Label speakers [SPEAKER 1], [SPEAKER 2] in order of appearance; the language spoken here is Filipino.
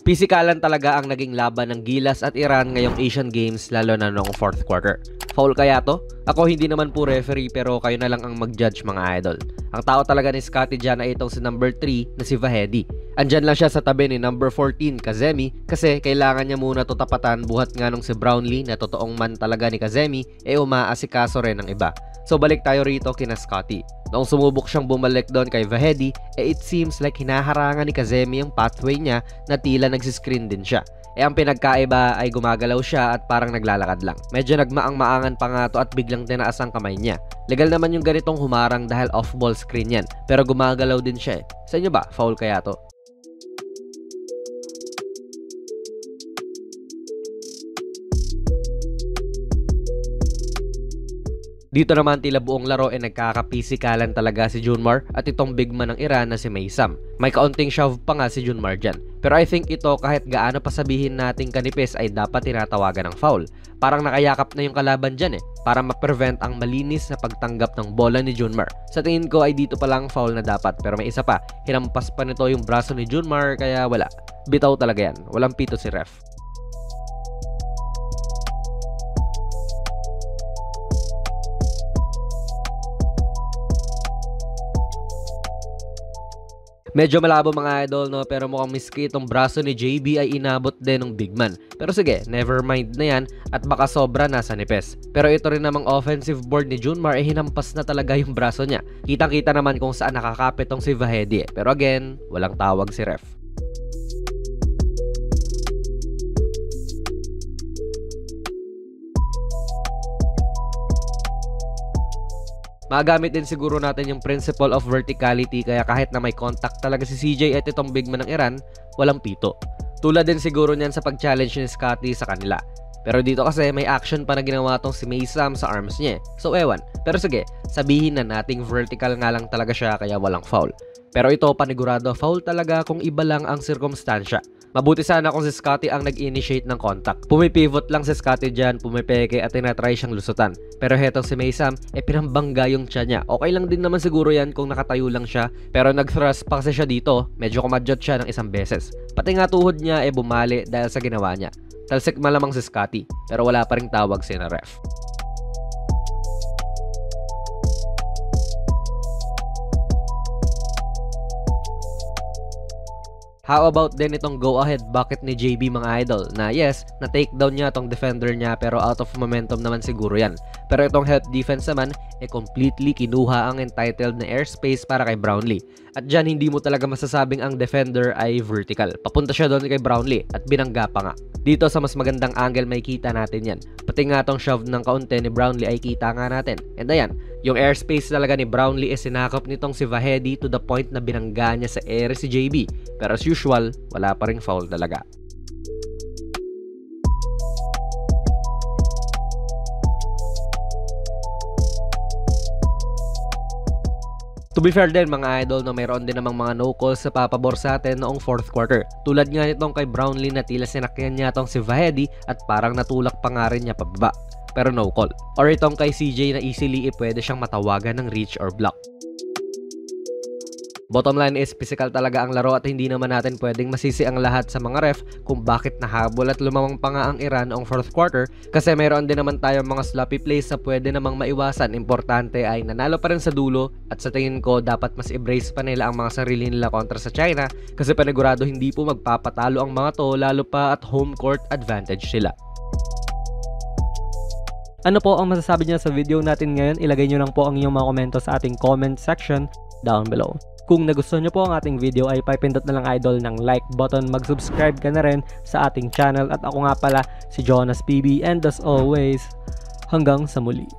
[SPEAKER 1] Pisikalan talaga ang naging laban ng Gilas at Iran ngayong Asian Games lalo na noong 4th quarter. Foul kaya to? Ako hindi naman po referee pero kayo na lang ang mag-judge mga idol. Ang tao talaga ni Scottie dyan ay itong si number 3 na si Vahedi. Andyan lang siya sa tabi ni number 14 Kazemi kasi kailangan niya muna to tapatan buhat nga nung si Brownlee na totoong man talaga ni Kazemi umaasikaso rin ng iba. So balik tayo rito kina Scottie. Noong sumubok siyang bumalik doon kay Vahedi, it seems like hinaharangan ni Kazemi yung pathway niya na tila nagsiscreen din siya. Ang pinagkaiba ay gumagalaw siya at parang naglalakad lang. Medyo nagmaang-maangan pa nga to at biglang tinaas ang kamay niya. Legal naman yung ganitong humarang dahil off-ball screen yan. Pero gumagalaw din siya. Sa inyo ba, foul kaya to? Dito naman tila buong laro nagkakapisikalan talaga si Junmar at itong big man ng Iran na si Maysam. May kaunting shove pa nga si Junmar dyan. Pero I think ito kahit gaano pa sabihin nating kanipis ay dapat tinatawagan ng foul. Parang nakayakap na yung kalaban dyan para ma-prevent ang malinis na pagtanggap ng bola ni Junmar. Sa tingin ko ay dito pa lang foul na dapat pero may isa pa. Hinampas pa nito yung braso ni Junmar kaya wala. Bitaw talaga yan. Walang pito si ref. Medyo malabo mga idol no, pero mukhang miski itong braso ni JB ay inabot din ng big man. Pero sige, never mind na yan at baka sobra nasa nipes. Pero ito rin namang offensive board ni Junmar hinampas na talaga yung braso niya. Kitang-kita naman kung saan nakakapit tong si Vahedi Pero again, walang tawag si ref. Magamit din siguro natin yung principle of verticality kaya kahit na may contact talaga si CJ at itong big man ng Iran, walang pito. Tulad din siguro niyan sa pag-challenge ni Scottie sa kanila. Pero dito kasi may action pa na ginawa tong si Maysam sa arms niya. So ewan. Pero sige, sabihin na nating vertical nga lang talaga siya kaya walang foul. Pero ito panigurado foul talaga kung iba lang ang sirkumstansya. Mabuti sana kung si Scottie ang nag-initiate ng contact. Pumipivot lang si Scottie dyan, pumipeke at tinatry siyang lusutan. Pero hetong si Maysam, pinambangga yung tiyan niya. Okay lang din naman siguro yan kung nakatayo lang siya. Pero nag-thrust pa kasi siya dito, medyo kumadyot siya ng isang beses. Pati nga tuhod niya bumali dahil sa ginawa niya. Talsik malamang si Scottie, pero wala pa ring tawag si na ref. How about din itong go-ahead bucket ni JB mga idol na yes, na-takedown niya itong defender niya pero out of momentum naman siguro yan. Pero itong help defense naman, completely kinuha ang entitled na airspace para kay Brownlee. At dyan hindi mo talaga masasabing ang defender ay vertical. Papunta siya doon kay Brownlee at binangga pa nga. Dito sa mas magandang angle may kita natin yan. Pati nga tong shove ng kaunti ni Brownlee ay kita nga natin. And ayan, yung airspace talaga ni Brownlee sinakop nitong si Vahedi to the point na binangga niya sa air si JB. Pero as usual, wala pa ring foul talaga. To be fair din mga idol no, mayroon din namang mga no calls sa papabor sa atin noong 4th quarter. Tulad nga nitong kay Brownlee na tila sinakyan niya tong si Vahedi at parang natulak pa nga rin niya pababa. Pero no call. Or itong kay CJ na easily pwede siyang matawagan ng reach or block. Bottom line is physical talaga ang laro at hindi naman natin pwedeng masisi ang lahat sa mga ref kung bakit nahabol at lumamang pa nga ang Iran noong 4th quarter kasi mayroon din naman tayong mga sloppy plays na pwede namang maiwasan. Importante ay nanalo pa rin sa dulo at sa tingin ko dapat mas i-brace pa nila ang mga sarili nila kontra sa China kasi panigurado hindi po magpapatalo ang mga to lalo pa at home court advantage sila.
[SPEAKER 2] Ano po ang masasabi niyo sa video natin ngayon? Ilagay niyo lang po ang inyong mga komento sa ating comment section down below. Kung nagustuhan nyo po ang ating video ay pipindot na lang idol ng like button, mag-subscribe ka na rin sa ating channel at ako nga pala si Jonas PB and as always, hanggang sa muli.